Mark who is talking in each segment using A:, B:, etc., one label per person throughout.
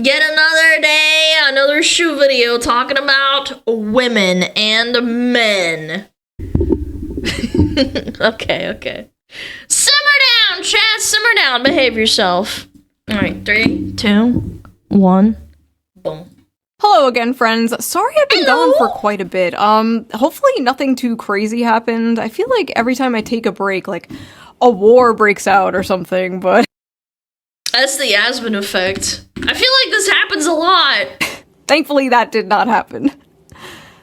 A: Yet another day, another shoe video talking about women and men. Okay. Simmer down, chat, simmer down, behave yourself. Alright, 3, 2, 1, boom.
B: Hello again, friends. Sorry I've been gone for quite a bit. Hopefully nothing too crazy happened. I feel like every time I take a break, like, a war breaks out or something, but...
A: That's the Aspen effect. I feel like this happens a lot.
B: Thankfully that did not happen.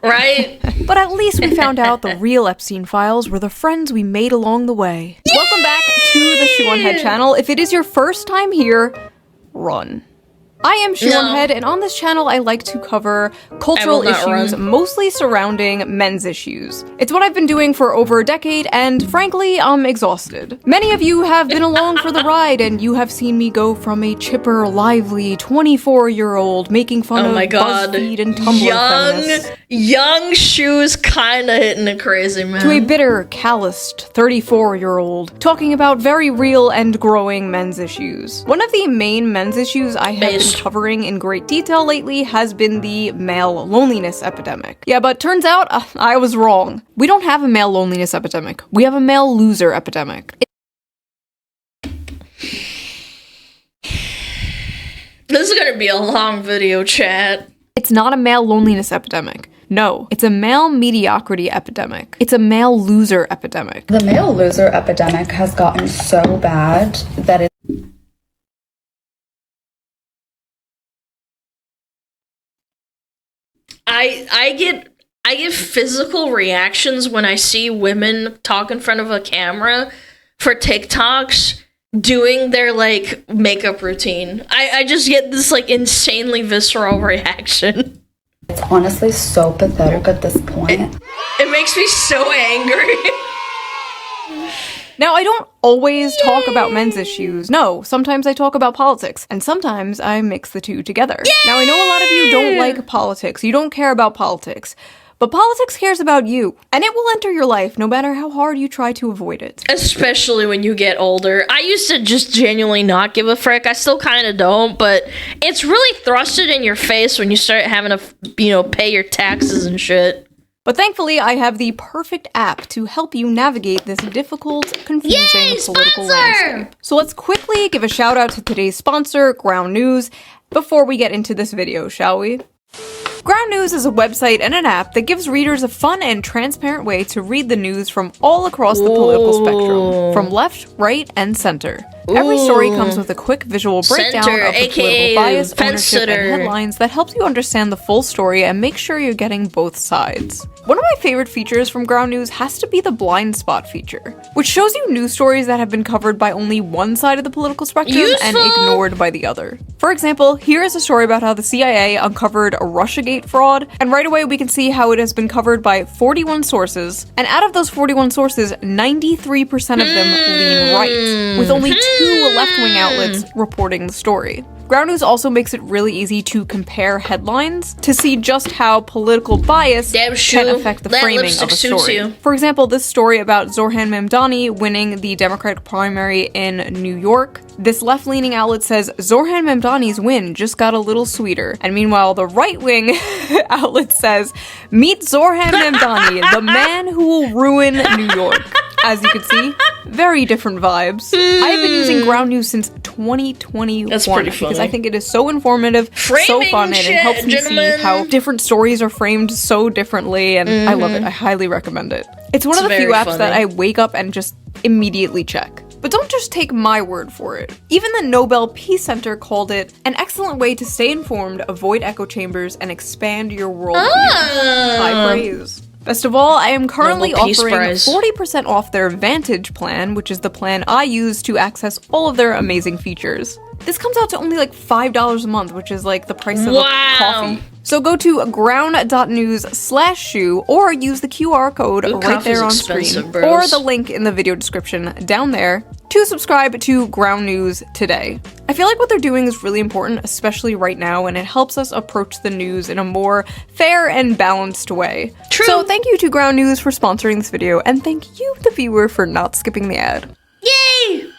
A: Right?
B: But at least we found out the real Epstein files were the friends we made along the way. Yay! Welcome back to the Shoe0nHead channel. If it is your first time here, run. I am Shoe0nHead, and on this channel I like to cover cultural issues mostly surrounding men's issues. It's what I've been doing for over a decade, and frankly, I'm exhausted. Many of you have been along for the ride, and you have seen me go from a chipper, lively 24-year-old making fun of BuzzFeed and Tumblr feminists.
A: Young Shoes kinda hitting it crazy, man.
B: To a bitter, calloused 34-year-old talking about very real and growing men's issues. One of the main men's issues I have been covering in great detail lately has been the male loneliness epidemic. Yeah, but turns out I was wrong. We don't have a male loneliness epidemic. We have a male loser epidemic.
A: This is gonna be a long video, chat.
B: It's not a male loneliness epidemic. No, it's a male mediocrity epidemic. It's a male loser epidemic.
C: The male loser epidemic has gotten so bad that it
A: I get physical reactions when I see women talk in front of a camera for TikToks doing their like makeup routine. I just get this like insanely visceral reaction.
C: It's honestly so pathetic at this point.
A: It makes me so angry.
B: Now, I don't always talk about men's issues. No, sometimes I talk about politics, and sometimes I mix the two together. Yay! Now, I know a lot of you don't like politics. You don't care about politics. But politics cares about you, and it will enter your life no matter how hard you try to avoid it.
A: Especially when you get older. I used to just genuinely not give a frick. I still kind of don't, but it's really thrusted in your face when you start having to, you know, pay your taxes and shit.
B: But thankfully, I have the perfect app to help you navigate this difficult, confusing political landscape. So let's quickly give a shout out to today's sponsor, Ground News, before we get into this video, shall we? Ground News is a website and an app that gives readers a fun and transparent way to read the news from all across the political spectrum, from left, right, and center. Every story comes with a quick visual breakdown of the political bias, ownership, and headlines that helps you understand the full story and make sure you're getting both sides. One of my favorite features from Ground News has to be the blind spot feature, which shows you news stories that have been covered by only one side of the political spectrum and ignored by the other. For example, here is a story about how the CIA uncovered a Russiagate fraud, and right away we can see how it has been covered by 41 sources, and out of those 41 sources, 93% of them lean right, with only 2 left-wing outlets reporting the story. Ground News also makes it really easy to compare headlines to see just how political bias can affect the framing of a story. For example, this story about Zoran Mamdani winning the Democratic primary in New York. This left-leaning outlet says Zoran Mamdani's win just got a little sweeter. And meanwhile, the right-wing outlet says, meet Zoran Mamdani, the man who will ruin New York. As you can see, very different vibes. I've been using Ground News since 2021 because I think it is so informative, so fun, and it helps me see how different stories are framed so differently, and I love it. I highly recommend it. It's one of the few apps that I wake up and just immediately check. But don't just take my word for it. Even the Nobel Peace Center called it an excellent way to stay informed, avoid echo chambers, and expand your worldview. High praise. Best of all, I am currently offering 40% off their Vantage plan, which is the plan I use to access all of their amazing features. This comes out to only like $5 a month, which is like the price of a coffee. So go to ground.news/shoe or use the QR code right there on screen, or the link in the video description down there to subscribe to Ground News today. I feel like what they're doing is really important, especially right now, and it helps us approach the news in a more fair and balanced way. True. So thank you to Ground News for sponsoring this video, and thank you, the viewer, for not skipping the ad.
A: Yay!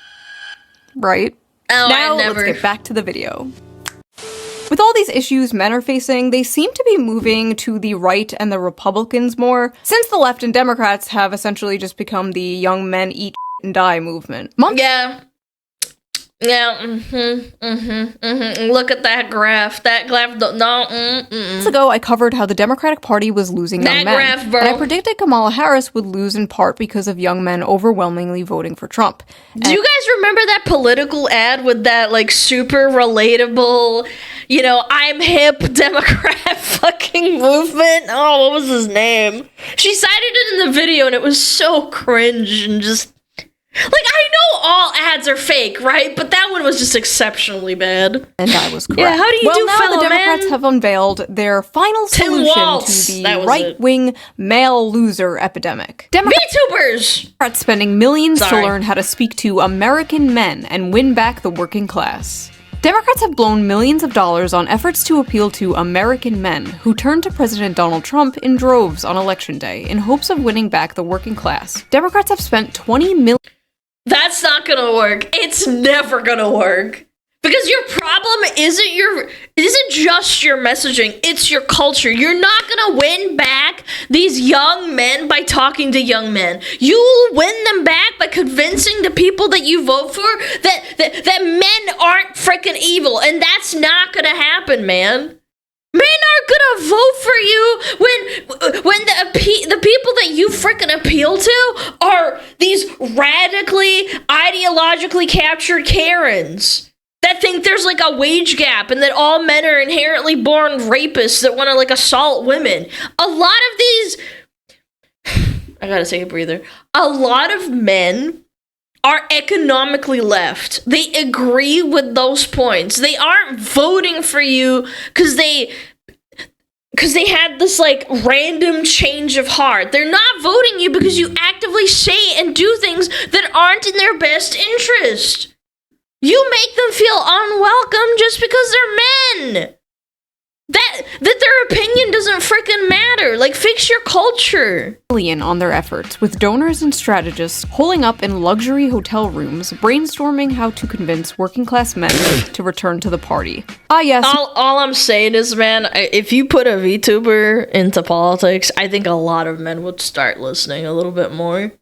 B: Right?
A: Oh,
B: now let's get back to the video. With all these issues men are facing, they seem to be moving to the right and the Republicans more, since the left and Democrats have essentially just become the young men eat and die movement.
A: Yeah. Look at that graph.
B: Months ago, I covered how the Democratic Party was losing young men.
A: Graph, bro.
B: And I predicted Kamala Harris would lose in part because of young men overwhelmingly voting for Trump.
A: Do you guys remember that political ad with that, like, super relatable, you know, I'm hip Democrat fucking movement? Oh, what was his name? She cited it in the video, and it was so cringe and just... Like, I know all ads are fake, right? But that one was just exceptionally bad.
B: And I was correct.
A: Yeah, how do you do,
B: now
A: fellow
B: the Democrats
A: man?
B: have unveiled their final
A: Tim
B: solution
A: Waltz.
B: to
A: That
B: the
A: was
B: right-wing male loser epidemic.
A: VTubers!
B: Democrats spending millions
A: Sorry.
B: to learn how to speak to American men and win back the working class. Democrats have blown millions of dollars on efforts to appeal to American men who turned to President Donald Trump in droves on Election Day in hopes of winning back the working class. Democrats have spent $20 million.
A: That's not gonna work. It's never gonna work. Because your problem isn't just your messaging, it's your culture. You're not gonna win back these young men by talking to young men. You will win them back by convincing the people that you vote for that men aren't freaking evil, and that's not gonna happen, man. Men aren't gonna vote for you when the people that you freaking appeal to are these radically ideologically captured Karens that think there's like a wage gap and that all men are inherently born rapists that want to like assault women. A lot of these I gotta take a breather. A lot of men are economically left. They agree with those points. They aren't voting for you because they had this like random change of heart. They're not voting you because you actively say and do things that aren't in their best interest. You make them feel unwelcome just because they're men. That their opinion doesn't freaking matter. Like, fix your culture.
B: On their efforts, with donors and strategists holing up in luxury hotel rooms, brainstorming how to convince working class men to return to the party. Ah, yes.
A: All I'm saying is, man, if you put a VTuber into politics, I think a lot of men would start listening a little bit more.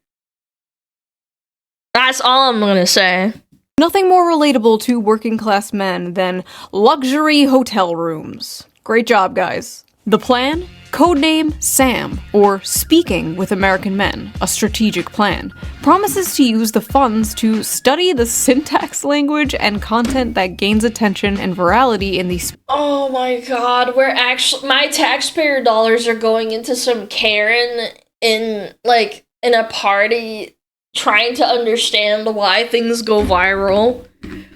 A: That's all I'm gonna say.
B: Nothing more relatable to working class men than luxury hotel rooms. Great job, guys. The plan? Codename SAM, or Speaking with American Men, a strategic plan, promises to use the funds to study the syntax, language, and content that gains attention and virality in these.
A: Oh my god, my taxpayer dollars are going into some Karen in a party trying to understand why things go viral.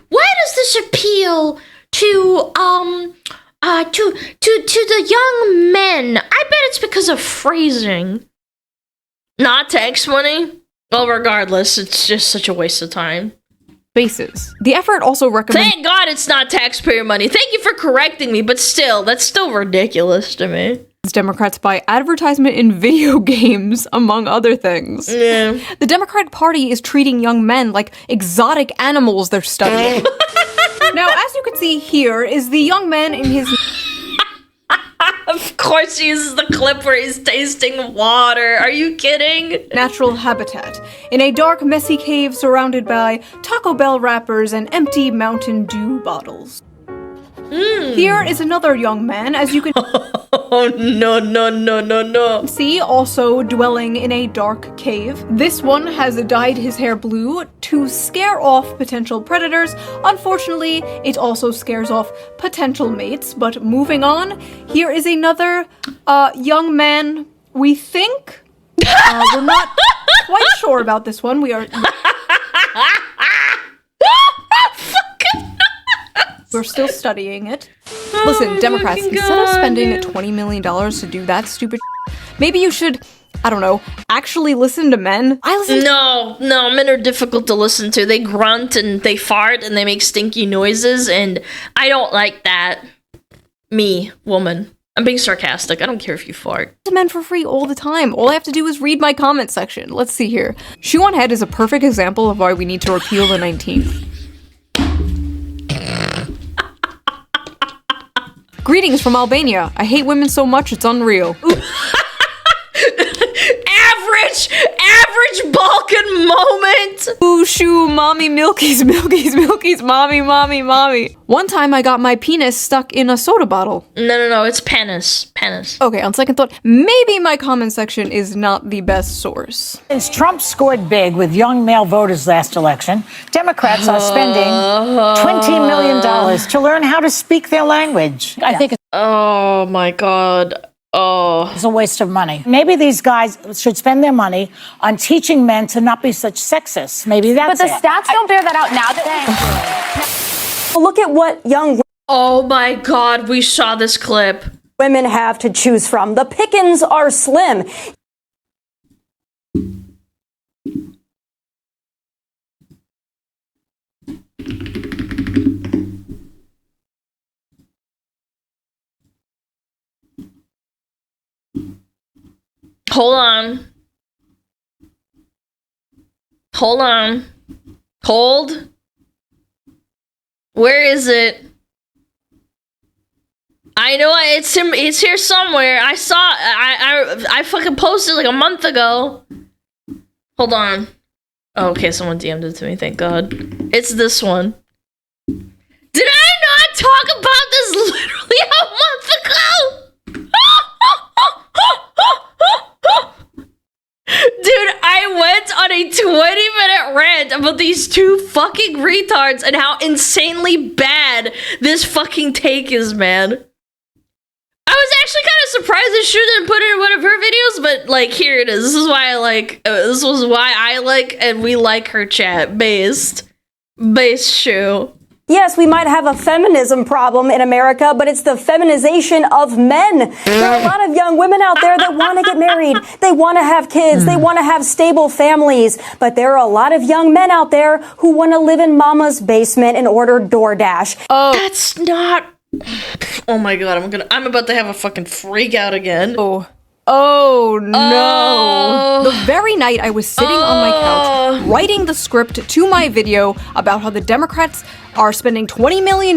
A: Why does this appeal to the young men? I bet it's because of phrasing. Not tax money? Well, regardless, it's just such a waste of time.
B: Bases. The effort also recommends.
A: Thank God it's not taxpayer money. Thank you for correcting me, but still, that's still ridiculous to me.
B: Democrats buy advertisement in video games, among other things.
A: Yeah.
B: The Democratic Party is treating young men like exotic animals they're studying. Now, as you can see here, is the young man in his...
A: Of course he uses the clip where he's tasting water. Are you kidding?
B: natural habitat, in a dark, messy cave surrounded by Taco Bell wrappers and empty Mountain Dew bottles. Here is another young man, as you can
A: Oh, no.
B: see, also dwelling in a dark cave. This one has dyed his hair blue to scare off potential predators. Unfortunately, it also scares off potential mates. But moving on, here is another young man, we think. We're not quite sure about this one. We are... We're still studying it. Listen, Democrats, instead of spending $20 million to do that stupid maybe you should, I don't know, actually listen to men.
A: No, men are difficult to listen to. They grunt and they fart and they make stinky noises, and I don't like that. Me, woman. I'm being sarcastic. I don't care if you fart.
B: Men for free all the time. All I have to do is read my comment section. Let's see here. Shoe0nHead is a perfect example of why we need to repeal the 19th. Greetings from Albania. I hate women so much, it's unreal.
A: Average Balkan moment.
B: Ooh, shoo, mommy, milkies, mommy. One time I got my penis stuck in a soda bottle.
A: No, it's penis.
B: Okay, on second thought, maybe my comment section is not the best source.
D: Since Trump scored big with young male voters last election, Democrats are spending $20 million to learn how to speak their language. I think
A: Oh my God. Oh,
D: it's a waste of money. Maybe these guys should spend their money on teaching men to not be such sexists. Maybe that's
E: But the stats don't bear that out now.
F: Look at what young
A: oh my God, we saw this clip.
F: women have to choose from. The pickings are slim.
A: Hold on. Hold. Where is it? I know it's here somewhere. I saw I fucking posted like a month ago. Hold on. Oh, okay, someone DM'd it to me, thank God. It's this one. Did I not talk about this literally a month ago? Dude, I went on a 20-minute rant about these two fucking retards and how insanely bad this fucking take is, man. I was actually kind of surprised that Shoe didn't put it in one of her videos, but like, here it is. This is why I like, this was why I like and we like her chat. Based Shoe.
F: Yes, we might have a feminism problem in America, but it's the feminization of men. There are a lot of young women out there that want to get married. They want to have kids. They want to have stable families. But there are a lot of young men out there who want to live in mama's basement and order DoorDash.
A: Oh, that's not... Oh my God, I'm about to have a fucking freak out again.
B: Oh no. The very night I was sitting on my couch writing the script to my video about how the Democrats are spending $20 million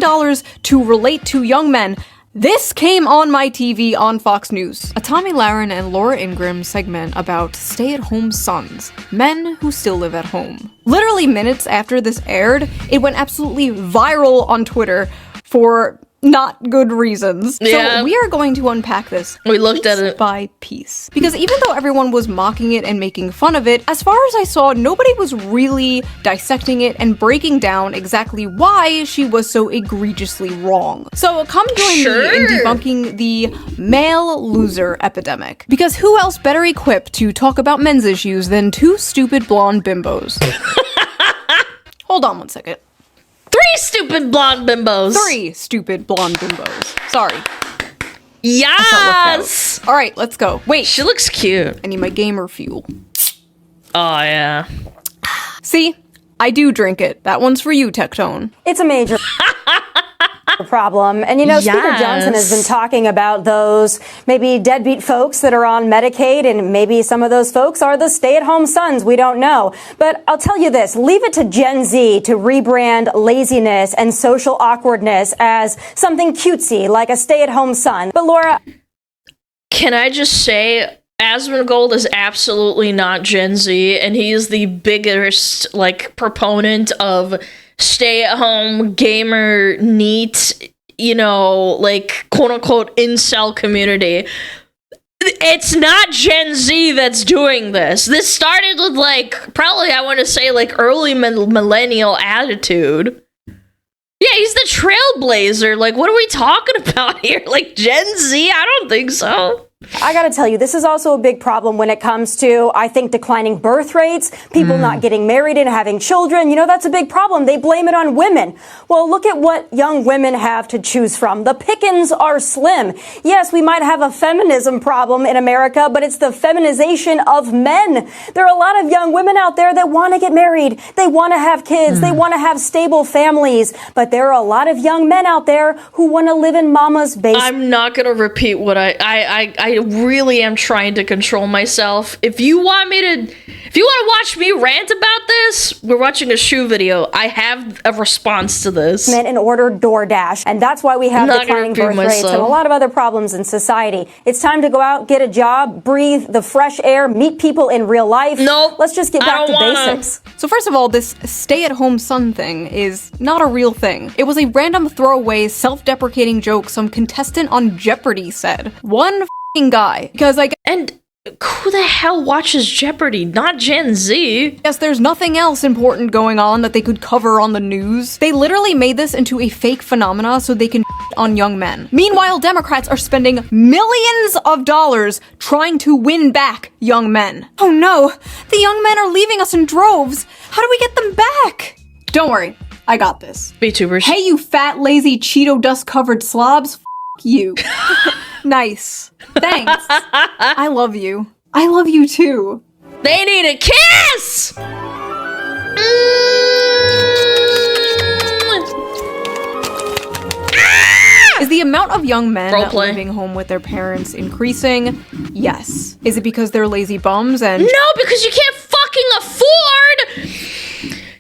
B: to relate to young men, this came on my TV on Fox News. A Tommy Lahren and Laura Ingraham segment about stay-at-home sons, men who still live at home. Literally minutes after this aired, it went absolutely viral on Twitter for not good reasons.
A: Yeah.
B: So we are going to unpack this
A: We looked at it
B: by piece. Because even though everyone was mocking it and making fun of it, as far as I saw, nobody was really dissecting it and breaking down exactly why she was so egregiously wrong. So come join me in debunking the male loser epidemic. Because who else better equipped to talk about men's issues than two stupid blonde bimbos? Hold on one second.
A: 3 stupid blonde bimbos.
B: 3 stupid blonde bimbos. Sorry.
A: Yes!
B: All right, let's go. Wait.
A: She looks cute.
B: I need my gamer fuel.
A: Oh, yeah.
B: See? I do drink it. That one's for you, Tectone.
F: It's a major problem. And you know, Speaker Johnson has been talking about those maybe deadbeat folks that are on Medicaid, and maybe some of those folks are the stay-at-home sons. We don't know. But I'll tell you this, leave it to Gen Z to rebrand laziness and social awkwardness as something cutesy, like a stay-at-home son. But Laura...
A: Can I just say... Asmongold is absolutely not Gen Z, and he is the biggest, like, proponent of stay-at-home, gamer, neat, you know, like, quote-unquote, incel community. It's not Gen Z that's doing this. This started with, like, probably, I want to say, like, early millennial attitude. Yeah, he's the trailblazer. Like, what are we talking about here? Like, Gen Z? I don't think so.
F: I gotta tell you, this is also a big problem when it comes to, I think, declining birth rates, people not getting married and having children. You know, that's a big problem. They blame it on women. Well, look at what young women have to choose from. The pickings are slim. Yes, we might have a feminism problem in America, but it's the feminization of men. There are a lot of young women out there that want to get married. They want to have kids. They want to have stable families. But there are a lot of young men out there who want to live in mama's basement.
A: I'm not gonna repeat what I I really am trying to control myself. If you want to watch me rant about this, we're watching a shoe video. I have a response to this.
F: And order DoorDash, and that's why we have declining birth rates and a lot of other problems in society. It's time to go out, get a job, breathe the fresh air, meet people in real life.
A: Nope.
F: Let's just get back to basics.
B: So first of all, this stay-at-home son thing is not a real thing. It was a random throwaway, self-deprecating joke some contestant on Jeopardy said. One f***ing guy. Because
A: And who the hell watches Jeopardy? Not Gen Z.
B: Yes, there's nothing else important going on that they could cover on the news. They literally made this into a fake phenomena so they can on young men. Meanwhile, Democrats are spending millions of dollars trying to win back young men. Oh no, the young men are leaving us in droves. How do we get them back? Don't worry, I got this.
A: VTubers.
B: Hey, you fat, lazy, Cheeto dust-covered slobs. F*** you. Nice. Thanks. I love you. I love you too.
A: They need a kiss!
B: Is the amount of young men living home with their parents increasing? Yes. Is it because they're lazy bums and—
A: No, because you can't fucking afford—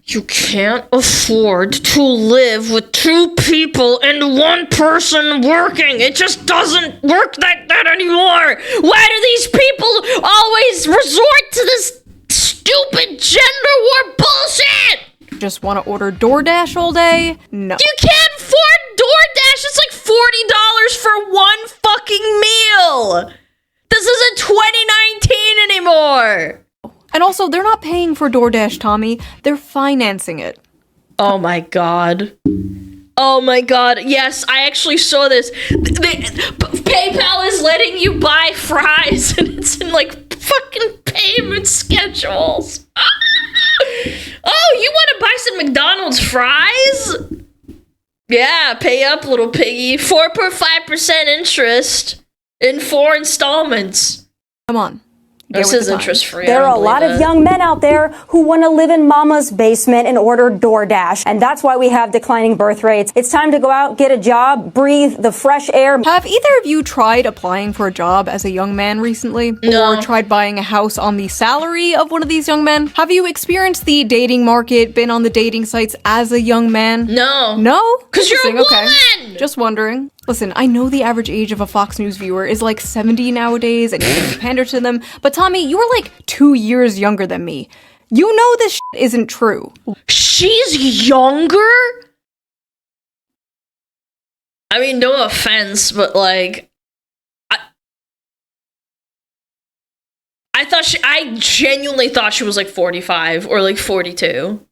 A: You can't afford to live with two people and one person working. It just doesn't work like that anymore. Why do these people always resort to this stupid gender war bullshit?
B: Just want to order DoorDash all day? No.
A: You can't afford DoorDash. It's like $40 for one fucking meal. This isn't 2019 anymore.
B: And also, they're not paying for DoorDash, Tommy. They're financing it.
A: Oh my god. Oh my god. Yes, I actually saw this. PayPal is letting you buy fries, and it's in like fucking payment schedules. Oh, you want to buy some McDonald's fries? Yeah, pay up, little piggy. 4.5% interest in 4 installments.
B: Come on.
A: This is interest free.
F: There are a lot of young men out there who want to live in mama's basement and order DoorDash, and that's why we have declining birth rates. It's time to go out, get a job, breathe the fresh air.
B: Have either of you tried applying for a job as a young man recently?
A: No.
B: Or tried buying a house on the salary of one of these young men? Have you experienced the dating market, been on the dating sites as a young man?
A: No.
B: No?
A: Because you're a woman!
B: Okay. Just wondering. Listen, I know the average age of a Fox News viewer is like 70 nowadays, and you pander to them, but Tommy, you are like 2 years younger than me. You know this shit isn't true.
A: She's younger? I mean, no offense, but like, I genuinely thought she was like 45 or like 42.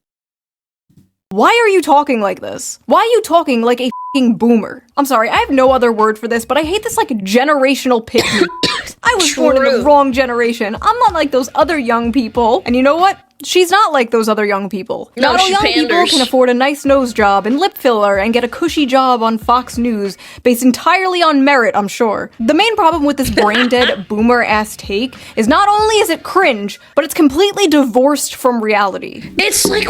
B: Why are you talking like this? Why are you talking like a f***ing boomer? I'm sorry, I have no other word for this, but I hate this like generational pick me. I was born in the wrong generation. I'm not like those other young people. And you know what? She's not like those other young people.
A: No,
B: not all young people can afford a nice nose job and lip filler and get a cushy job on Fox News based entirely on merit, I'm sure. The main problem with this brain-dead boomer-ass take is not only is it cringe, but it's completely divorced from reality.
A: It's like,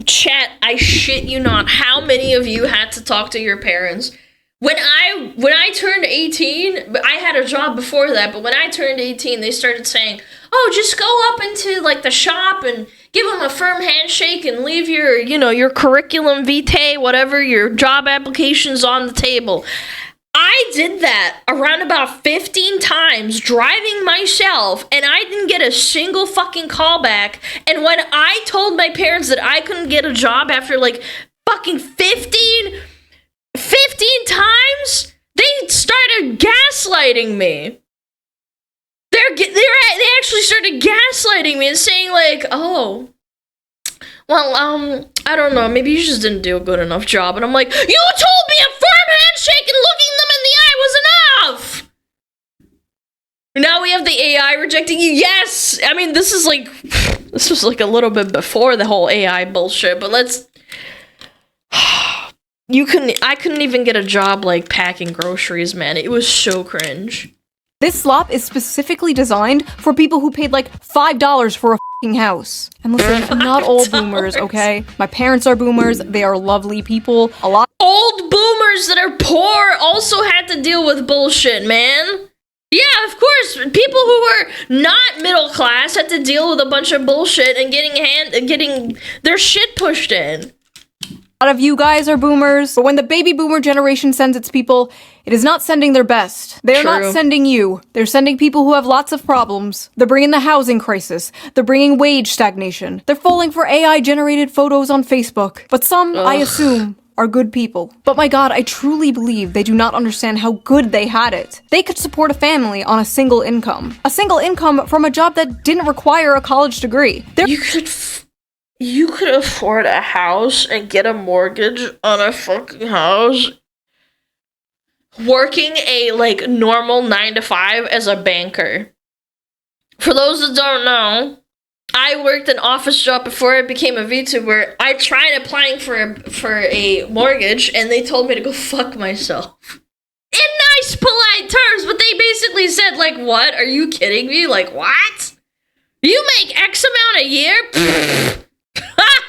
A: chat, I shit you not, how many of you had to talk to your parents? When I turned 18, I had a job before that, but when I turned 18, they started saying, oh, just go up into like the shop and give them a firm handshake and leave your, your curriculum vitae, whatever, your job applications on the table. I did that around about 15 times, driving myself, and I didn't get a single fucking call back. And when I told my parents that I couldn't get a job after like fucking 15 times, they started gaslighting me. They actually started gaslighting me and saying like, oh, well, I don't know, maybe you just didn't do a good enough job. And I'm like, you told me a firm handshake and looking them in the eye was enough! Now we have the AI rejecting you. Yes! I mean, this was like a little bit before the whole AI bullshit, but I couldn't even get a job like packing groceries, man. It was so cringe.
B: This slop is specifically designed for people who paid like $5 for a f***ing house. And listen, I'm not all boomers, okay? My parents are boomers. They are lovely people. A lot
A: old boomers that are poor also had to deal with bullshit, man. Yeah, of course. People who were not middle class had to deal with a bunch of bullshit and getting their shit pushed in.
B: A lot of you guys are boomers, but when the baby boomer generation sends its people, it is not sending their best. They're
A: True.
B: not sending you. They're sending people who have lots of problems. They're bringing the housing crisis. They're bringing wage stagnation. They're falling for AI-generated photos on Facebook. But some, I assume, are good people. But my god, I truly believe they do not understand how good they had it. They could support a family on a single income. A single income from a job that didn't require a college degree.
A: You could afford a house and get a mortgage on a fucking house working a, like, normal 9-to-5 as a banker. For those that don't know, I worked an office job before I became a VTuber. I tried applying for a mortgage, and they told me to go fuck myself. In nice, polite terms, but they basically said, like, what? Are you kidding me? Like, what? You make X amount a year? Ha!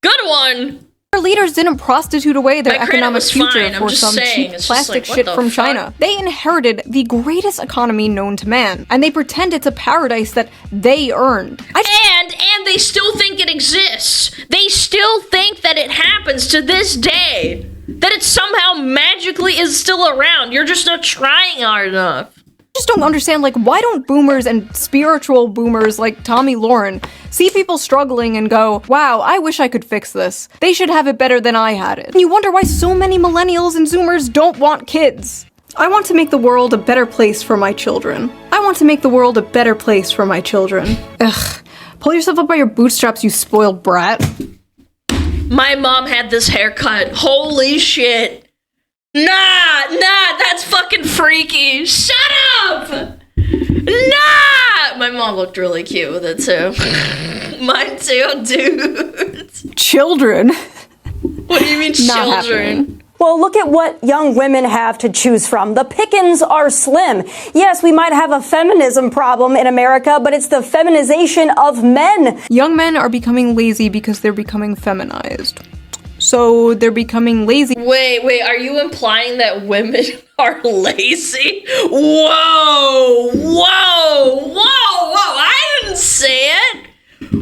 A: Good one!
B: Our leaders didn't prostitute away their
A: My credit
B: economic
A: was
B: future
A: fine, I'm
B: for
A: just
B: some
A: saying,
B: cheap
A: it's just
B: plastic
A: like, what
B: shit
A: the
B: from
A: fuck?
B: China. They inherited the greatest economy known to man, and they pretend it's a paradise that they earned.
A: And they still think it exists. They still think that it happens to this day. That it somehow magically is still around. You're just not trying hard enough.
B: Just don't understand, like, why don't boomers and spiritual boomers like Tommy Lauren see people struggling and go, wow, I wish I could fix this. They should have it better than I had it. And you wonder why so many millennials and zoomers don't want kids. I want to make the world a better place for my children. I want to make the world a better place for my children. Ugh. Pull yourself up by your bootstraps, you spoiled brat.
A: My mom had this haircut. Holy shit. Nah, that's fucking freaky. Shut up! Nah! My mom looked really cute with it too. Mine too, dude.
B: Children?
A: What do you mean
B: Not
A: children?
B: happening.
F: Well, look at what young women have to choose from. The pickings are slim. Yes, we might have a feminism problem in America, but it's the feminization of men.
B: Young men are becoming lazy because they're becoming feminized. So they're becoming lazy.
A: Wait, are you implying that women are lazy? Whoa! I didn't say it!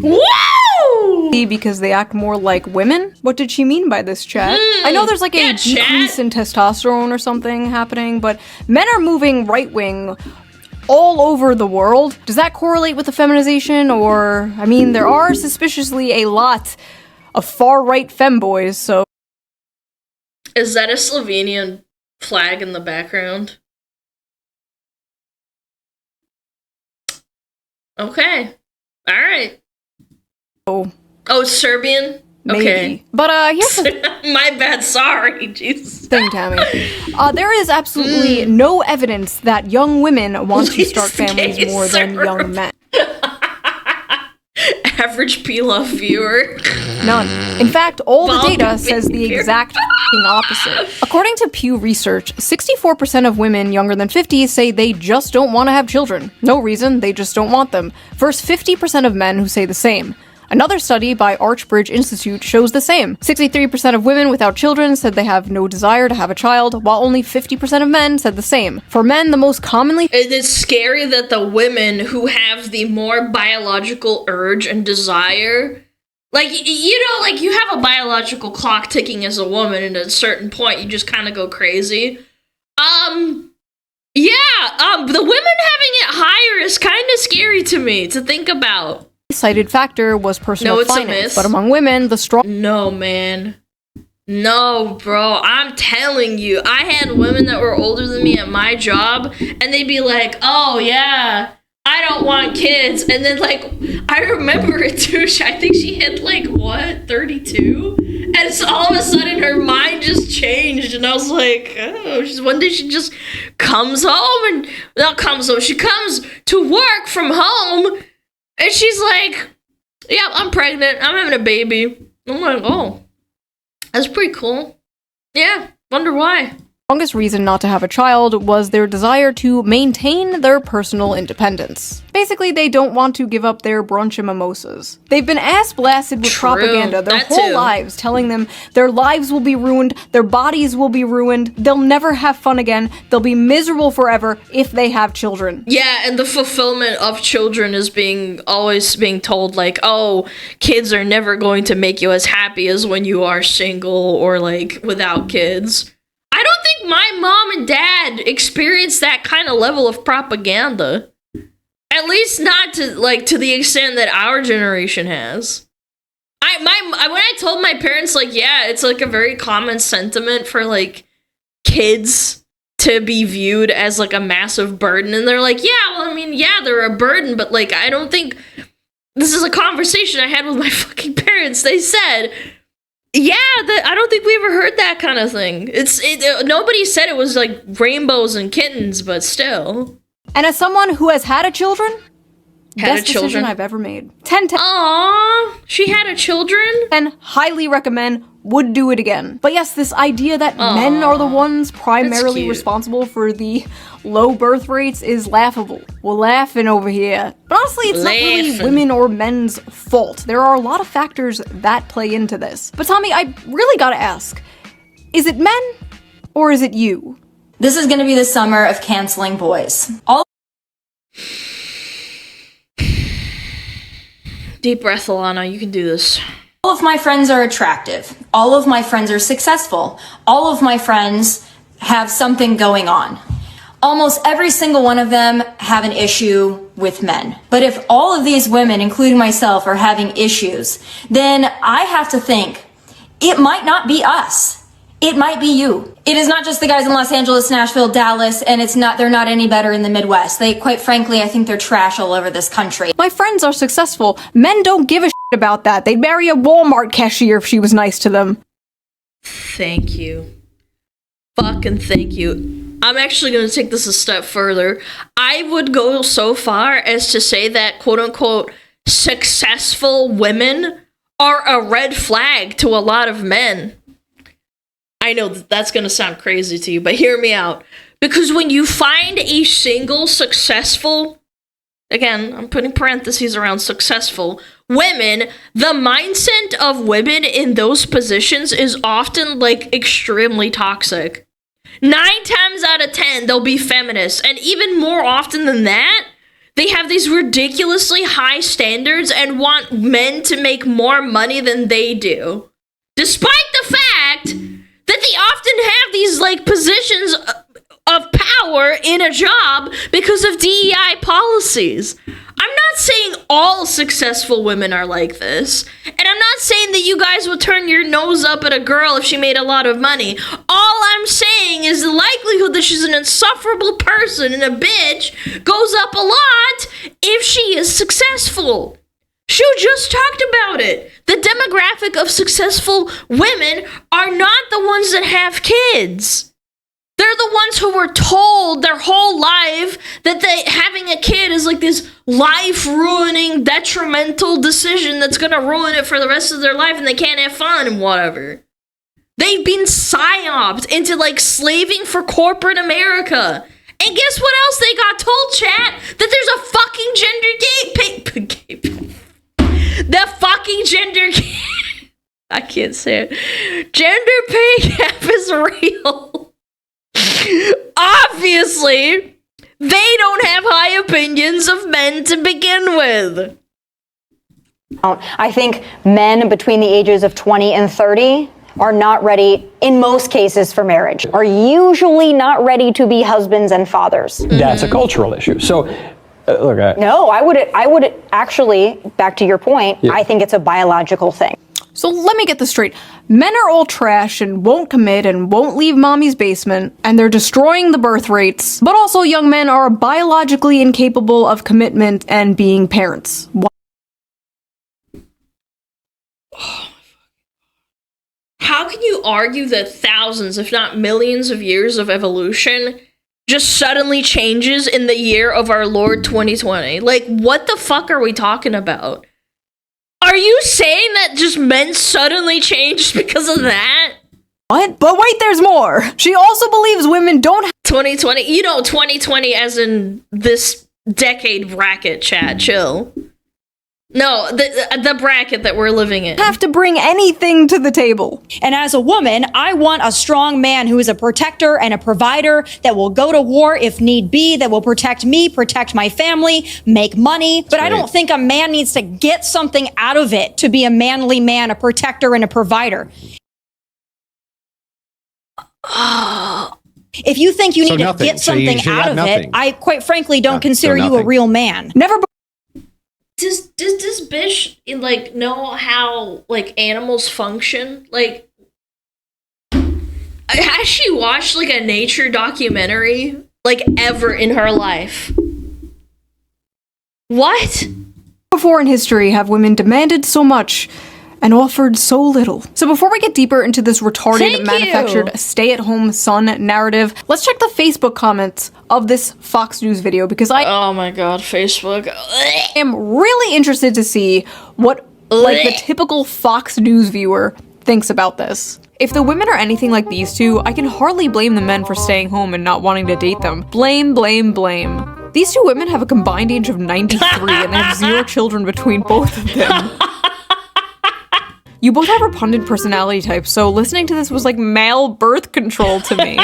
A: Whoa!
B: Because they act more like women? What did she mean by this, chat? I know there's like a decrease in testosterone or something happening, but men are moving right-wing all over the world. Does that correlate with the feminization? Or, I mean, there are suspiciously a lot of far-right femboys, so...
A: Is that a Slovenian flag in the background? Okay. Alright.
B: Oh,
A: it's Serbian?
B: maybe.
A: Okay.
B: But, here's the
A: My bad, sorry, Jesus.
B: thing, Tammy. There is absolutely no evidence that young women want to start
A: Please,
B: families
A: gay
B: more than
A: syrup.
B: young men.
A: Average Pilaf viewer.
B: None. In fact, all the
A: Baldur
B: data says the
A: behavior.
B: exact f***ing opposite. According to Pew Research, 64% of women younger than 50 say they just don't want to have children. No reason, they just don't want them. Versus 50% of men who say the same. Another study by Archbridge Institute shows the same. 63% of women without children said they have no desire to have a child, while only 50% of men said the same. For men, the most commonly...
A: It is scary that the women who have the more biological urge and desire, like, you know, like, you have a biological clock ticking as a woman, and at a certain point, you just kind of go crazy. The women having it higher is kind of scary to me to think about.
B: cited factor was personal
A: No, it's a
B: finance,
A: myth.
B: but among women, the strong...
A: No, man. No, bro. I'm telling you. I had women that were older than me at my job, and they'd be like, oh, yeah, I don't want kids. And then, like, I remember it, too. I think she hit, like, what, 32? And so all of a sudden, her mind just changed, and I was like, oh, one day she just comes home, and, not comes home, she comes to work from home, and she's like, yeah, I'm pregnant. I'm having a baby. I'm like, oh, that's pretty cool. Yeah, wonder why.
B: strongest reason not to have a child was their desire to maintain their personal independence. Basically, they don't want to give up their brunch and mimosas. They've been ass-blasted with propaganda their whole lives, telling them their lives will be ruined, their bodies will be ruined, they'll never have fun again, they'll be miserable forever if they have children.
A: Yeah, and the fulfillment of children is always being told, like, oh, kids are never going to make you as happy as when you are single or, like, without kids. I don't think my mom and dad experienced that kind of level of propaganda. At least not to the extent that our generation has. When I told my parents, like, yeah, it's like a very common sentiment for like kids to be viewed as like a massive burden, and they're like, yeah, well, I mean, yeah, they're a burden, but like, I don't think this is a conversation I had with my fucking parents. They said, yeah, I don't think we ever heard that kind of thing. Nobody said it was like rainbows and kittens, but still.
B: And as someone who has had best decision I've ever made. 10
A: Aww, she had a children?
B: And highly recommend, would do it again. But yes, this idea that men are the ones primarily responsible for the low birth rates is laughable. We're laughing over here. But honestly, it's not really women or men's fault. There are a lot of factors that play into this. But Tommy, I really gotta ask, is it men or is it you?
G: This is gonna be the summer of canceling boys.
A: Deep breath, Alana. You can do this.
G: All of my friends are attractive. All of my friends are successful. All of my friends have something going on. Almost every single one of them have an issue with men. But if all of these women, including myself, are having issues, then I have to think, it might not be us. It might be you. It is not just the guys in Los Angeles, Nashville, Dallas, and they're not any better in the Midwest. Quite frankly, I think they're trash all over this country.
B: My friends are successful. Men don't give a shit about that. They'd marry a Walmart cashier if she was nice to them.
A: Thank you. Fucking thank you. I'm actually going to take this a step further. I would go so far as to say that, quote-unquote, successful women are a red flag to a lot of men. I know that's going to sound crazy to you, but hear me out. Because when you find a single successful, again, I'm putting parentheses around successful, women, the mindset of women in those positions is often, like, extremely toxic. 9 times out of 10, they'll be feminists. And even more often than that, they have these ridiculously high standards and want men to make more money than they do. Despite the fact that they often have these, like, positions of power in a job because of DEI policies. I'm not saying all successful women are like this, and I'm not saying that you guys would turn your nose up at a girl if she made a lot of money. All I'm saying is the likelihood that she's an insufferable person and a bitch goes up a lot if she is successful. Shu just talked about it. The demographic of successful women are not the ones that have kids. They're the ones who were told their whole life that having a kid is like this life-ruining, detrimental decision that's gonna ruin it for the rest of their life and they can't have fun and whatever. They've been psyoped into, like, slaving for corporate America. And guess what else they got told, chat? That there's a fucking the fucking gender I can't say it. Gender pay gap is real. Obviously, they don't have high opinions of men to begin with.
H: I think men between the ages of 20 and 30 are not ready, in most cases, for marriage, are usually not ready to be husbands and fathers.
I: That's a cultural issue. So, look,
H: no, I would actually, back to your point, I think it's a biological thing.
B: So let me get this straight. Men are all trash and won't commit and won't leave mommy's basement, and they're destroying the birth rates. But also young men are biologically incapable of commitment and being parents.
A: How can you argue that thousands, if not millions of years of evolution just suddenly changes in the year of our Lord 2020? Like, what the fuck are we talking about? Are you saying that just men suddenly changed because of that?
B: What? But wait, there's more. She also believes women don't
A: 2020, 2020 as in this decade bracket, chat, chill. No, the bracket that we're living in.
B: have to bring anything to the table.
J: And as a woman, I want a strong man who is a protector and a provider that will go to war if need be, that will protect me, protect my family, make money. But I don't think a man needs to get something out of it to be a manly man, a protector and a provider. If you think you need to get something out of it, I quite frankly don't consider you a real man.
B: Never.
A: Does this bitch like know how like animals function? Like, has she watched like a nature documentary like ever in her life? What?
B: Before in history have women demanded so much and offered so little. So before we get deeper into this retarded manufactured stay-at-home son narrative, let's check the Facebook comments of this Fox News video because
A: oh my god, Facebook.
B: am really interested to see what like the typical Fox News viewer thinks about this. If the women are anything like these two, I can hardly blame the men for staying home and not wanting to date them. Blame, blame, blame. These two women have a combined age of 93 and they have 0 children between both of them. You both have repugnant personality types, so listening to this was like male birth control to me.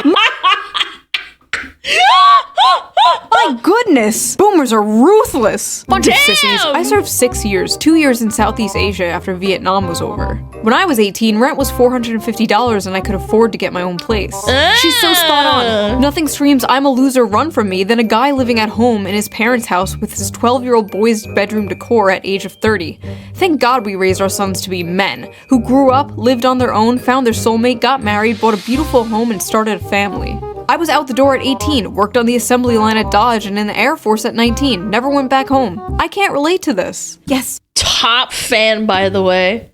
B: My goodness! Boomers are ruthless! Bunch of sissies. I served 6 years, 2 years in Southeast Asia after Vietnam was over. When I was 18, rent was $450 and I could afford to get my own place. She's so spot on. Nothing screams I'm a loser run from me than a guy living at home in his parents' house with his 12-year-old boy's bedroom decor at age of 30. Thank God we raised our sons to be men, who grew up, lived on their own, found their soulmate, got married, bought a beautiful home, and started a family. I was out the door at 18, worked on the assembly line at Dodge and in the Air Force at 19, never went back home. I can't relate to this. Yes.
A: Top fan, by the way.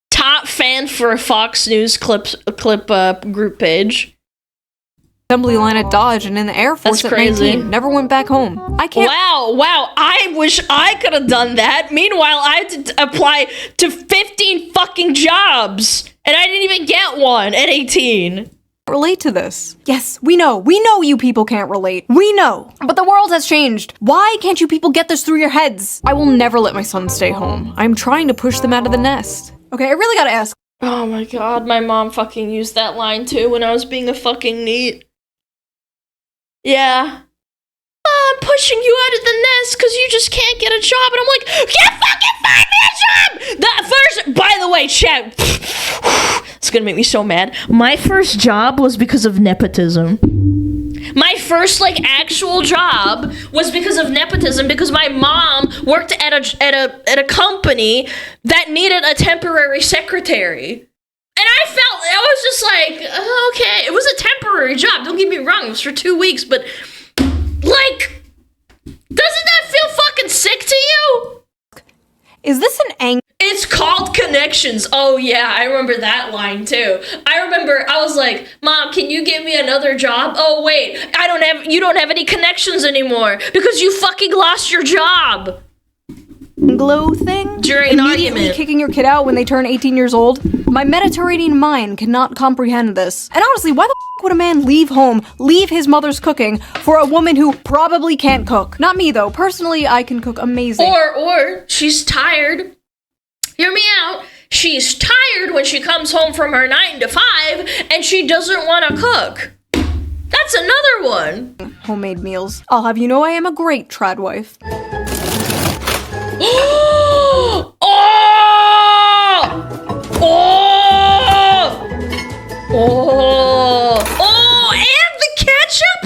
A: Top fan for a Fox News clip group page.
B: Assembly line at Dodge and in the Air Force at 19, never went back home. I can't.
A: Wow, I wish I could have done that. Meanwhile, I had to apply to 15 fucking jobs, and I didn't even get one at 18.
B: Relate to this. Yes, we know you people can't relate. We know. But the world has changed. Why can't you people get this through your heads? I will never let my son stay home. I'm trying to push them out of the nest. Okay, I really gotta ask.
A: Oh my god, my mom fucking used that line too when I was being a fucking neat. Yeah. I'm pushing you out of the nest because you just can't get a job. And I'm like, can't fucking find me a job! That first, by the way, chat, it's gonna make me so mad. My first job was because of nepotism. My first, like, actual job was because of nepotism, because my mom worked at a company that needed a temporary secretary. And I was just like, oh, okay, it was a temporary job, don't get me wrong, it was for 2 weeks, but, like, doesn't that feel fucking sick to you?
B: Is this an ang-
A: It's called connections. Oh yeah, I remember that line too. I was like, Mom, can you give me another job? Oh wait, you don't have any connections anymore because you fucking lost your job.
B: Glow thing?
A: During an
B: Immediately
A: argument.
B: kicking your kid out when they turn 18 years old? My Mediterranean mind cannot comprehend this. And honestly, why the f*** would a man leave home, leave his mother's cooking, for a woman who probably can't cook? Not me though. Personally, I can cook amazing.
A: Or she's tired. Hear me out. She's tired when she comes home from her 9 to 5 and she doesn't want to cook. That's another one.
B: Homemade meals. I'll have you know I am a great trad wife.
A: Oh! And the ketchup!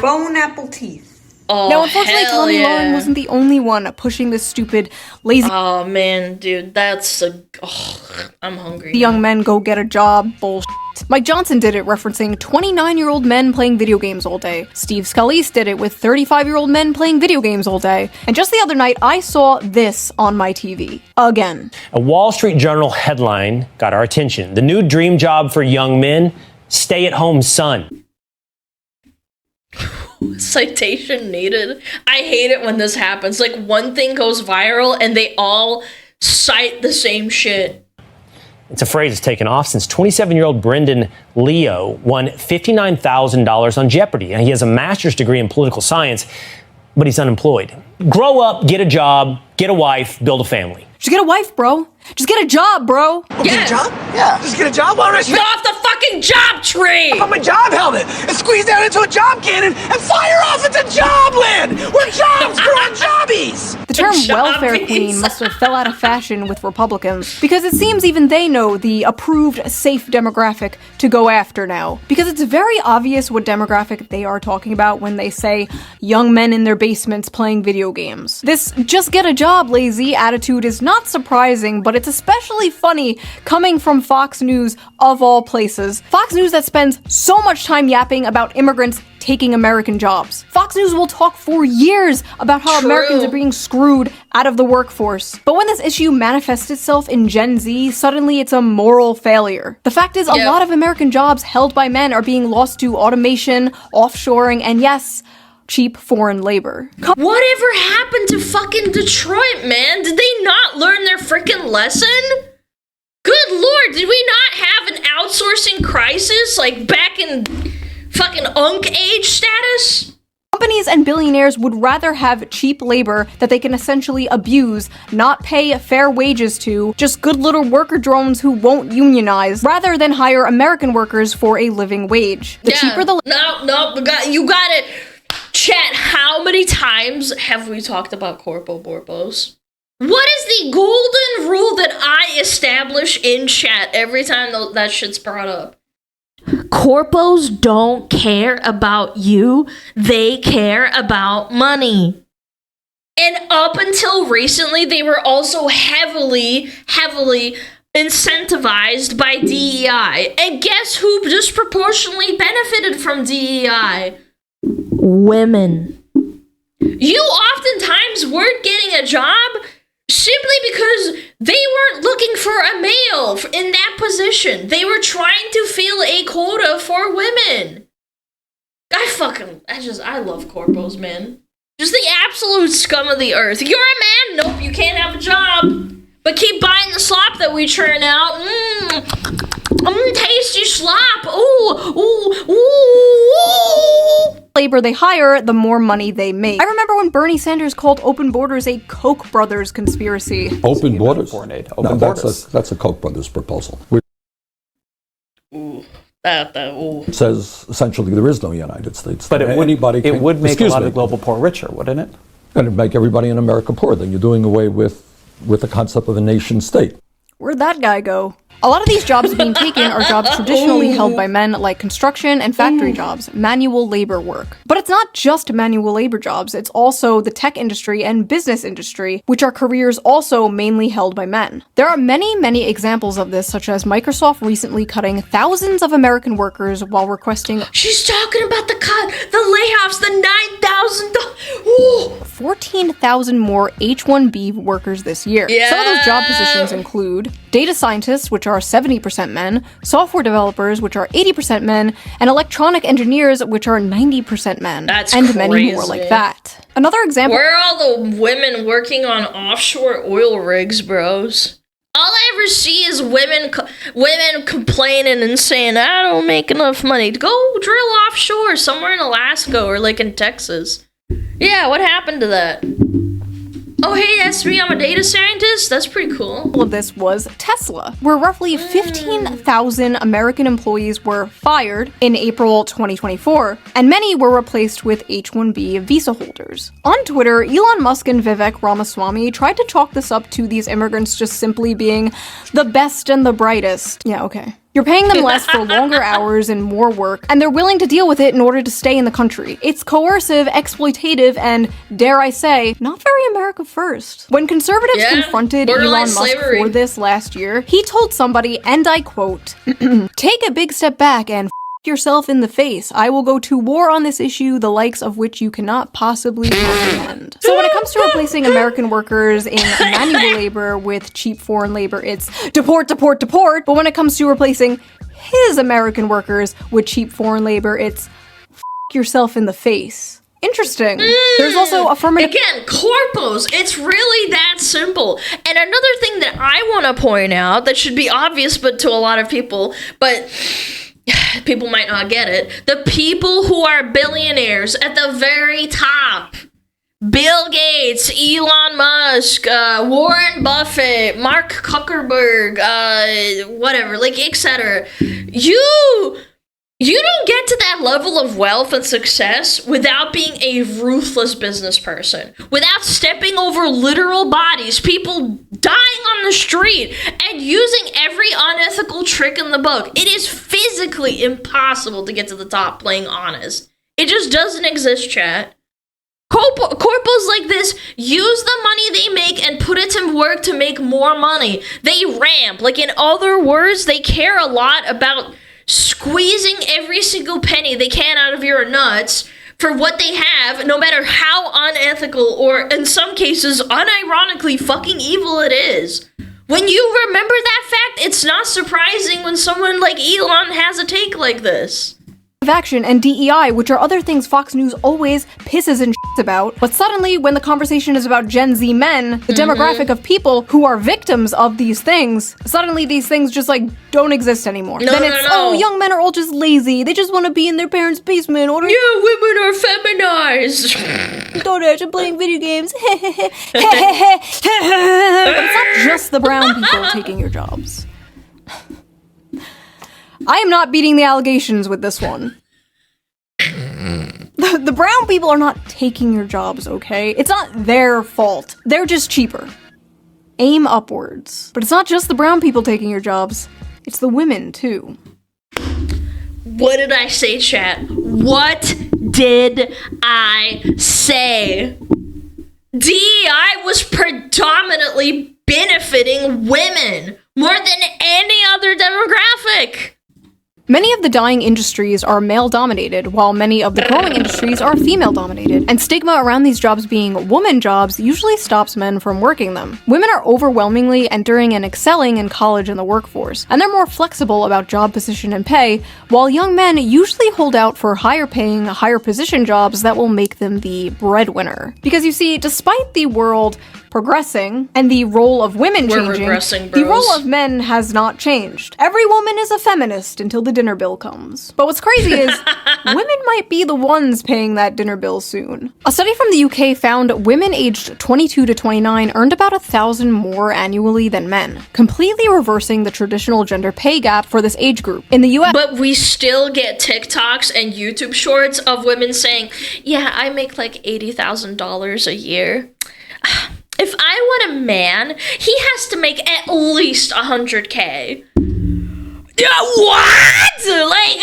C: Bone apple teeth.
A: Oh,
B: now, unfortunately, Tommy Lauren wasn't the only one pushing this stupid, lazy
A: oh man, dude, I'm hungry.
B: young men go get a job bullshit. Mike Johnson did it referencing 29-year-old men playing video games all day. Steve Scalise did it with 35-year-old men playing video games all day. And just the other night, I saw this on my TV. Again.
K: A Wall Street Journal headline got our attention. The new dream job for young men, stay-at-home son.
A: Citation needed. I hate it when this happens. Like, one thing goes viral and they all cite the same shit.
K: It's a phrase that's taken off since 27-year-old Brendan Leo won $59,000 on Jeopardy. And he has a master's degree in political science, but he's unemployed. Grow up, get a job, get a wife, build a family.
B: Just get a wife, bro. Just get a job, bro.
L: Get a job? Yeah. Just get a job? Why don't I
A: Get off the fucking job tree!
L: Put my job helmet and squeeze down into a job cannon and fire off into Jobland! We're jobs for our jobbies!
B: The term welfare queen must have fell out of fashion with Republicans, because it seems even they know the approved safe demographic to go after now. Because it's very obvious what demographic they are talking about when they say young men in their basements playing video games. This just get a job, lazy attitude is not surprising, but it's especially funny coming from Fox News of all places. Fox News that spends so much time yapping about immigrants taking American jobs. Fox News will talk for years about how Americans are being screwed out of the workforce. But when this issue manifests itself in Gen Z, suddenly it's a moral failure. The fact is, a lot of American jobs held by men are being lost to automation, offshoring, and yes, cheap foreign labor.
A: Whatever happened to fucking Detroit, man? Did they not learn their freaking lesson? Good lord, did we not have an outsourcing crisis like back in fucking Unk age status?
B: Companies and billionaires would rather have cheap labor that they can essentially abuse, not pay fair wages to, just good little worker drones who won't unionize, rather than hire American workers for a living wage. The cheaper the
A: No, you got it. Chat, how many times have we talked about corpo borpos? What is the golden rule that I establish in chat every time that shit's brought up? Corpos don't care about you, they care about money. And up until recently, they were also heavily incentivized by DEI. And guess who disproportionately benefited from DEI? Women. You oftentimes weren't getting a job simply because they weren't looking for a male in that position. They were trying to fill a quota for women. I love corpos, man. Just the absolute scum of the earth. You're a man? Nope, you can't have a job. But keep buying the slop that we churn out. Tasty slop. Ooh.
B: Labor they hire, the more money they make. I remember when Bernie Sanders called open borders a Koch brothers conspiracy.
M: Open borders?
I: Open
M: borders. That's a Koch brothers proposal. It says essentially there is no United States.
I: But it would make a lot of global poor richer, wouldn't it?
M: And it'd make everybody in America poor. Then you're doing away with the concept of a nation state.
B: Where'd that guy go? A lot of these jobs being taken are jobs traditionally held by men, like construction and factory jobs, manual labor work. But it's not just manual labor jobs, it's also the tech industry and business industry, which are careers also mainly held by men. There are many examples of this, such as Microsoft recently cutting thousands of American workers while requesting—
A: She's talking about the layoffs, the 9,000.
B: 14,000 more H-1B workers this year.
A: Yeah.
B: Some of those job positions include data scientists, which are 70% men, software developers, which are 80% men, and electronic engineers, which are 90% men.
A: That's
B: and
A: crazy.
B: Many more like that. Another example—
A: Where are all the women working on offshore oil rigs, bros? All I ever see is women complaining and saying, I don't make enough money. Go drill offshore somewhere in Alaska or like in Texas. Yeah, what happened to that? Oh, hey, that's me. I'm a data scientist. That's pretty cool.
B: All of this was Tesla, where roughly 15,000 American employees were fired in April 2024, and many were replaced with H-1B visa holders. On Twitter, Elon Musk and Vivek Ramaswamy tried to chalk this up to these immigrants just simply being the best and the brightest. Yeah, okay. You're paying them less for longer hours and more work, and they're willing to deal with it in order to stay in the country. It's coercive, exploitative, and, dare I say, not very America first. When conservatives confronted Elon Musk for this last year, he told somebody, and I quote, "Take a big step back and yourself in the face. I will go to war on this issue, the likes of which you cannot possibly comprehend." So when it comes to replacing American workers in manual labor with cheap foreign labor, it's deport. But when it comes to replacing his American workers with cheap foreign labor, it's yourself in the face. Interesting. There's also affirmative...
A: Again, corpos. It's really that simple. And another thing that I want to point out that should be obvious but to a lot of people, but people might not get it. The people who are billionaires at the very top. Bill Gates, Elon Musk, Warren Buffett, Mark Zuckerberg, whatever, like, etc. You don't get to that level of wealth and success without being a ruthless business person, without stepping over literal bodies, people dying on the street, and using every unethical trick in the book. It is physically impossible to get to the top playing honest. It just doesn't exist, chat. Corpos like this use the money they make and put it to work to make more money. They ramp. Like, in other words, they care a lot about squeezing every single penny they can out of your nuts for what they have, no matter how unethical or, in some cases, unironically fucking evil it is. When you remember that fact, it's not surprising when someone like Elon has a take like this.
B: Action and DEI, which are other things Fox News always pisses and shits about. But suddenly, when the conversation is about Gen Z men, the demographic of people who are victims of these things, suddenly these things just, like, don't exist anymore. Oh, young men are all just lazy. They just want to be in their parents' basement. Or
A: yeah, women are feminized.
B: Don't actually playing video games. But it's not just the brown people taking your jobs. I am not beating the allegations with this one. The brown people are not taking your jobs, okay? It's not their fault. They're just cheaper. Aim upwards. But it's not just the brown people taking your jobs. It's the women, too.
A: What did I say, chat? What did I say? DEI was predominantly benefiting women more than any other demographic.
B: Many of the dyeing industries are male-dominated, while many of the growing industries are female-dominated, and stigma around these jobs being woman jobs usually stops men from working them. Women are overwhelmingly entering and excelling in college and the workforce, and they're more flexible about job position and pay, while young men usually hold out for higher-paying, higher-position jobs that will make them the breadwinner. Because you see, despite the world progressing and the role of women changing, the role of men has not changed. Every woman is a feminist until the dinner bill comes. But what's crazy is, women might be the ones paying that dinner bill soon. A study from the UK found women aged 22 to 29 earned about $1,000 more annually than men, completely reversing the traditional gender pay gap for this age group. In the US,
A: but we still get TikToks and YouTube shorts of women saying, yeah, I make like $80,000 a year. If I want a man, he has to make at least 100K. What? Like,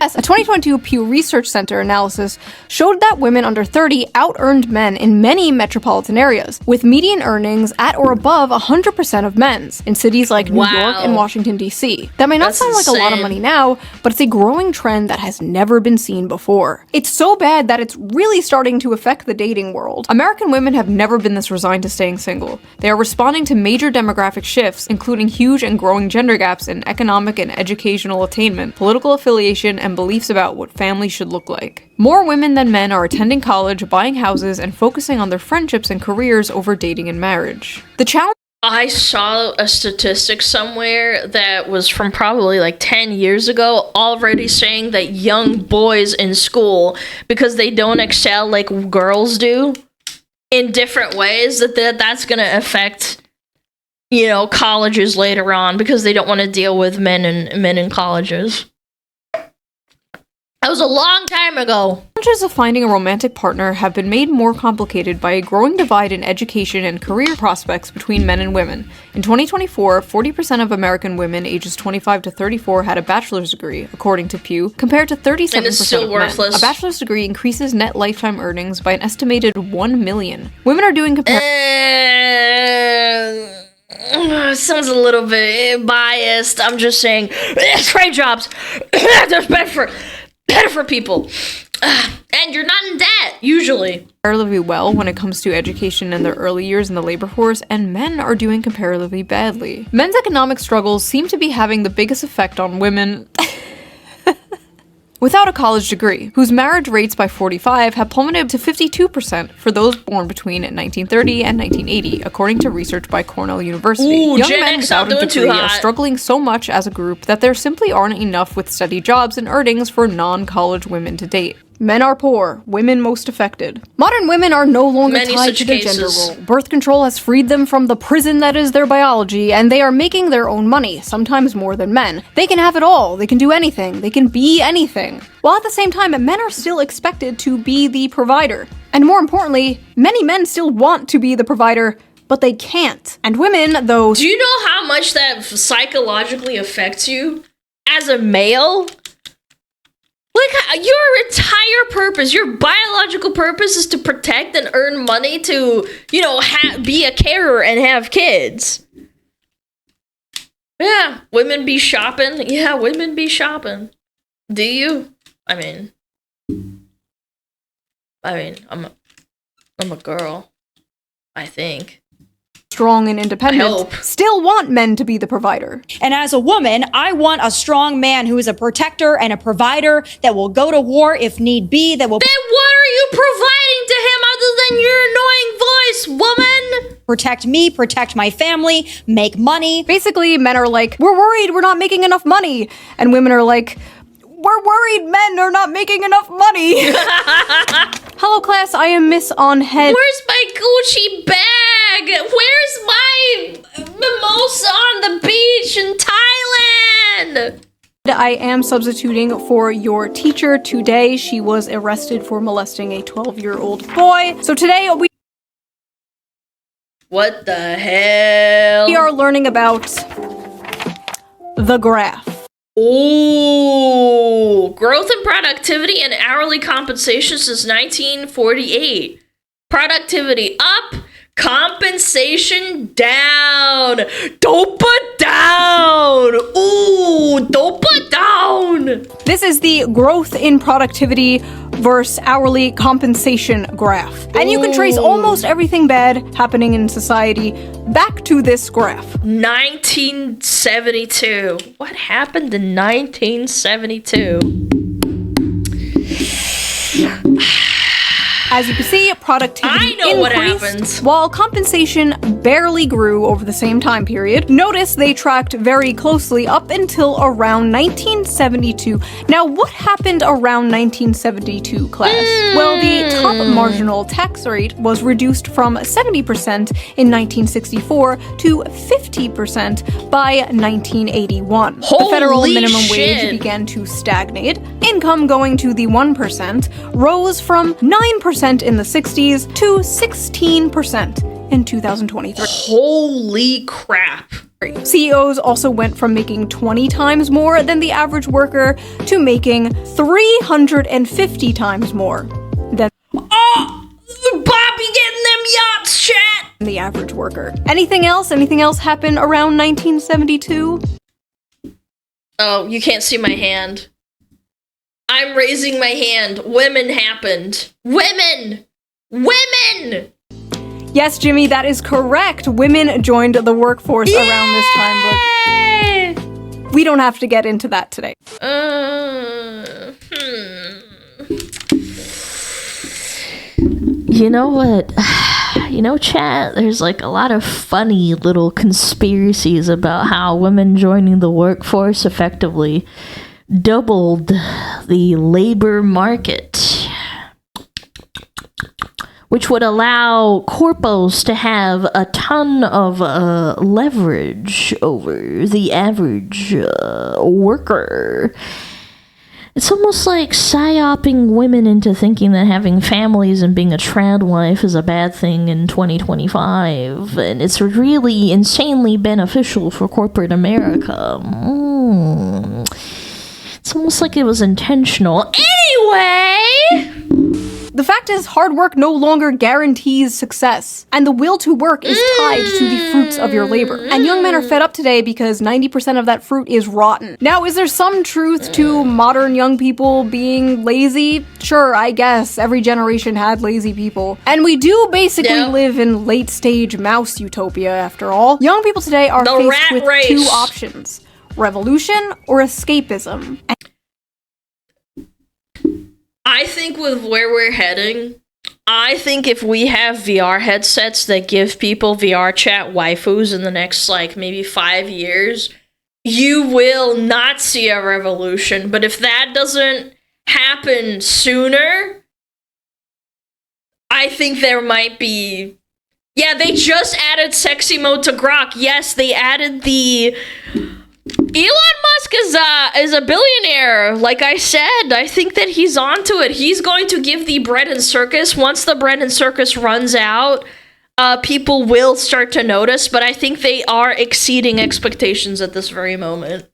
B: A 2022 Pew Research Center analysis showed that women under 30 out-earned men in many metropolitan areas, with median earnings at or above 100% of men's in cities like New York and Washington, D.C. That may not sound like a lot of money now, but it's a growing trend that has never been seen before. It's so bad that it's really starting to affect the dating world. American women have never been this resigned to staying single. They are responding to major demographic shifts, including huge and growing gender gaps in economic and educational attainment, political affiliation, and beliefs about what family should look like. More women than men are attending college, buying houses, and focusing on their friendships and careers over dating and marriage. The challenge—
A: I saw a statistic somewhere that was from probably like 10 years ago already saying that young boys in school, because they don't excel like girls do in different ways, that's going to affect, you know, colleges later on because they don't want to deal with men in colleges. That was a long time ago.
B: Challenges of finding a romantic partner have been made more complicated by a growing divide in education and career prospects between men and women. In 2024, 40% of American women ages 25 to 34 had a bachelor's degree, according to Pew, compared to 37%
A: and it's still
B: of
A: worthless.
B: Men. A bachelor's degree increases net lifetime earnings by an estimated $1 million. Women are doing
A: sounds a little bit biased. I'm just saying, trade jobs. They're better for people. And you're not in debt, usually.
B: Comparatively well when it comes to education in their early years in the labor force, and men are doing comparatively badly. Men's economic struggles seem to be having the biggest effect on women. without a college degree, whose marriage rates by 45 have plummeted to 52% for those born between 1930 and 1980, according to research by Cornell University.
A: Ooh,
B: Young
A: Gen
B: men
A: X
B: without
A: not
B: a
A: doing
B: degree
A: too
B: are
A: hot.
B: struggling so much as a group that there simply aren't enough with steady jobs and earnings for non-college women to date. Men are poor, women most affected. Modern women are no longer
A: Many
B: tied
A: such
B: to their
A: cases.
B: gender role. Birth control has freed them from the prison that is their biology, and they are making their own money, sometimes more than men. They can have it all, they can do anything, they can be anything. While at the same time, men are still expected to be the provider. And more importantly, many men still want to be the provider, but they can't. And women, though...
A: Do you know how much that psychologically affects you as a male? Like, your entire purpose, your biological purpose is to protect and earn money to, you know, be a carer and have kids. Yeah, women be shopping. Yeah, women be shopping. Do you? I mean, I'm a girl, I think.
B: Strong and independent, still want men to be the provider.
J: And as a woman, I want a strong man who is a protector and a provider that will go to war if need be, that will...
A: Then what are you providing to him other than your annoying voice, woman?
J: Protect me, protect my family, make money.
B: Basically, men are like, we're worried we're not making enough money. And women are like, we're worried men are not making enough money. Hello class, I am Miss On Head.
A: Where's my Gucci bag? Where's my mimosa on the beach in Thailand?
B: I am substituting for your teacher today. She was arrested for molesting a 12-year-old boy. So today
A: What the hell?
B: we are learning about the graph.
A: Ooh, growth in productivity and hourly compensation since 1948. Productivity up, compensation down. Dopa down. Ooh, dopa down.
B: This is the growth in productivity versus hourly compensation graph. And you can trace almost everything bad happening in society back to this graph.
A: 1972. What happened in 1972?
B: As you can see, productivity increased,
A: what happens.
B: while compensation barely grew over the same time period. Notice they tracked very closely up until around 1972. Now, what happened around 1972, class? Well, the top marginal tax rate was reduced from 70% in 1964 to 50% by 1981. The federal
A: Holy
B: minimum
A: shit.
B: wage began to stagnate. Income going to the 1% rose from 9% in the 60s to 16% in 2023.
A: Holy crap.
B: CEOs also went from making 20 times more than the average worker to making 350 times more than
A: Bobby getting them yachts, chat.
B: the average worker. Anything else? Anything else happen around 1972?
A: Oh, you can't see my hand. I'm raising my hand. Women happened. Women! Women!
B: Yes, Jimmy, that is correct. Women joined the workforce around this time, but we don't have to get into that today.
A: You know what? You know, chat, there's like a lot of funny little conspiracies about how women joining the workforce effectively doubled the labor market, which would allow corpos to have a ton of leverage over the average worker. It's almost like psyoping women into thinking that having families and being a trad wife is a bad thing in 2025, and it's really insanely beneficial for corporate America. It's almost like it was intentional. Anyway!
B: The fact is, hard work no longer guarantees success, and the will to work is tied to the fruits of your labor. And young men are fed up today because 90% of that fruit is rotten. Now, is there some truth to modern young people being lazy? Sure, I guess. Every generation had lazy people. And we do basically live in late-stage mouse utopia, after all. Young people today are faced with two options: revolution or escapism.
A: I think with where we're heading, I think if we have VR headsets that give people VR chat waifus in the next, like, maybe 5 years, you will not see a revolution. But if that doesn't happen sooner, I think there might be... Yeah, they just added sexy mode to Grok. Yes, they added the... Elon Musk is a billionaire. Like I said, I think that he's onto it. He's going to give the bread and circus. Once the bread and circus runs out, people will start to notice, but I think they are exceeding expectations at this very moment.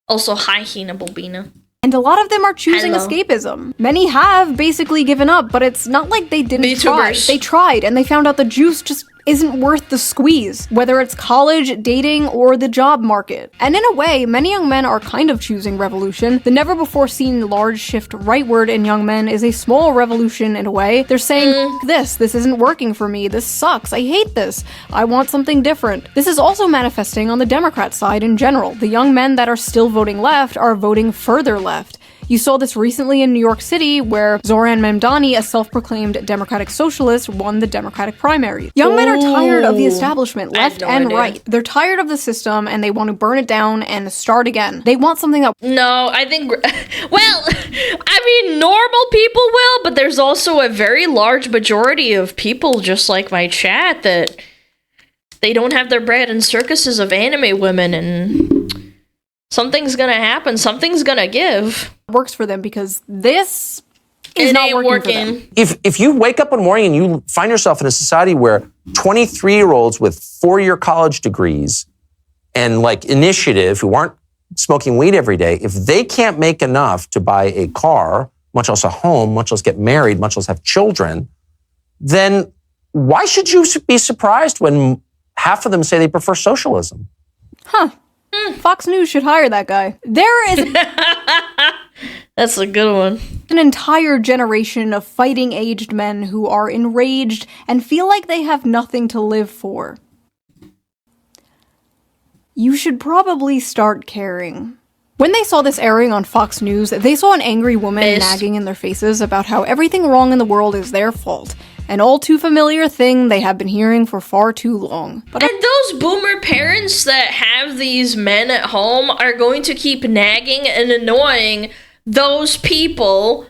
A: Also, hi, Hina Bobina.
B: And a lot of them are choosing escapism. Many have basically given up, but it's not like they didn't try. They tried, and they found out the juice just isn't worth the squeeze, whether it's college, dating, or the job market. And in a way, many young men are kind of choosing revolution. The never-before-seen large shift rightward in young men is a small revolution in a way. They're saying, this isn't working for me, this sucks, I hate this, I want something different. This is also manifesting on the Democrat side in general. The young men that are still voting left are voting further left. You saw this recently in New York City, where Zoran Memdani, a self-proclaimed democratic socialist, won the Democratic primary. Young men are tired of the establishment, left and right. They're tired of the system, and they want to burn it down and start again. They want something that...
A: No, I think... Well, I mean, normal people will, but there's also a very large majority of people, just like my chat, that they don't have their bread in circuses of anime women, and... something's gonna happen. Something's gonna give.
B: Works for them because this is not working for them.
N: If you wake up one morning and you find yourself in a society where 23-year-olds with 4-year college degrees and like initiative who aren't smoking weed every day, if they can't make enough to buy a car, much less a home, much less get married, much less have children, then why should you be surprised when half of them say they prefer socialism?
B: Huh. Fox News should hire that guy. There is...
A: That's a good one.
B: An entire generation of fighting-aged men who are enraged and feel like they have nothing to live for. You should probably start caring. When they saw this airing on Fox News, they saw an angry woman nagging in their faces about how everything wrong in the world is their fault. An all too familiar thing they have been hearing for far too long. But
A: and those boomer parents that have these men at home are going to keep nagging and annoying those people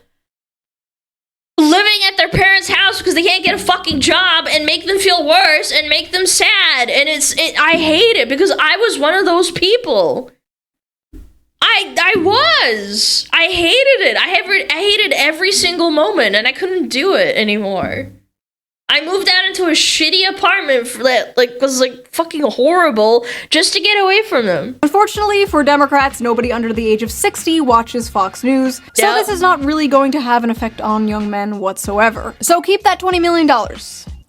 A: living at their parents' house because they can't get a fucking job and make them feel worse and make them sad. And I hate it because I was one of those people. I hated it. I hated every single moment, and I couldn't do it anymore. I moved out into a shitty apartment that was fucking horrible just to get away from them.
B: Unfortunately for Democrats, nobody under the age of 60 watches Fox News, so this is not really going to have an effect on young men whatsoever. So keep that $20 million.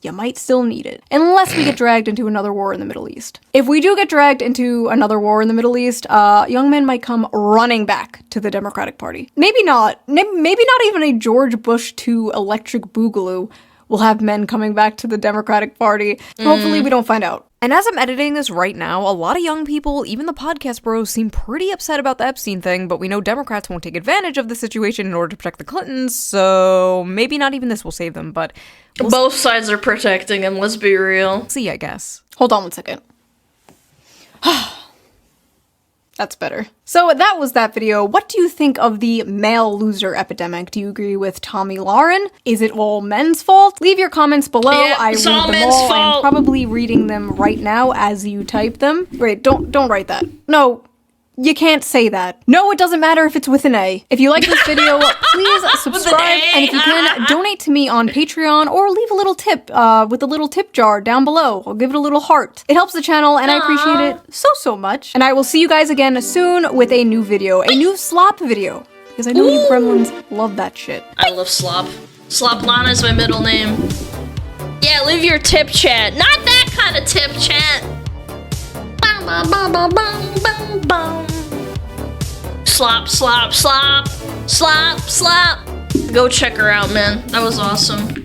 B: You might still need it. Unless we get dragged into another war in the Middle East. If we do get dragged into another war in the Middle East, young men might come running back to the Democratic Party. Maybe not. Maybe not even a George Bush II electric boogaloo will have men coming back to the Democratic Party. Hopefully we don't find out. And as I'm editing this right now, a lot of young people, even the podcast bros, seem pretty upset about the Epstein thing, but we know Democrats won't take advantage of the situation in order to protect the Clintons, so maybe not even this will save them, but...
A: Both sides are protecting him, let's be real.
B: See, I guess. Hold on one second. That's better. So that was that video. What do you think of the male loser epidemic? Do you agree with Tommy Lauren? Is it all men's fault? Leave your comments below.
A: Yeah,
B: I read them all. I'm probably reading them right now as you type them. Wait, don't write that. No. You can't say that. No, it doesn't matter if it's with an A. If you like this video, please subscribe, and if you can, donate to me on Patreon, or leave a little tip with a little tip jar down below. I'll give it a little heart. It helps the channel, and I appreciate it so much. And I will see you guys again soon with a new video, a new slop video, because I know you gremlins love that shit.
A: I love slop. SmugAlana is my middle name. Yeah, leave your tip chat. Not that kind of tip chat. Slop, slop, slop, slop, slop. Go check her out, man. That was awesome.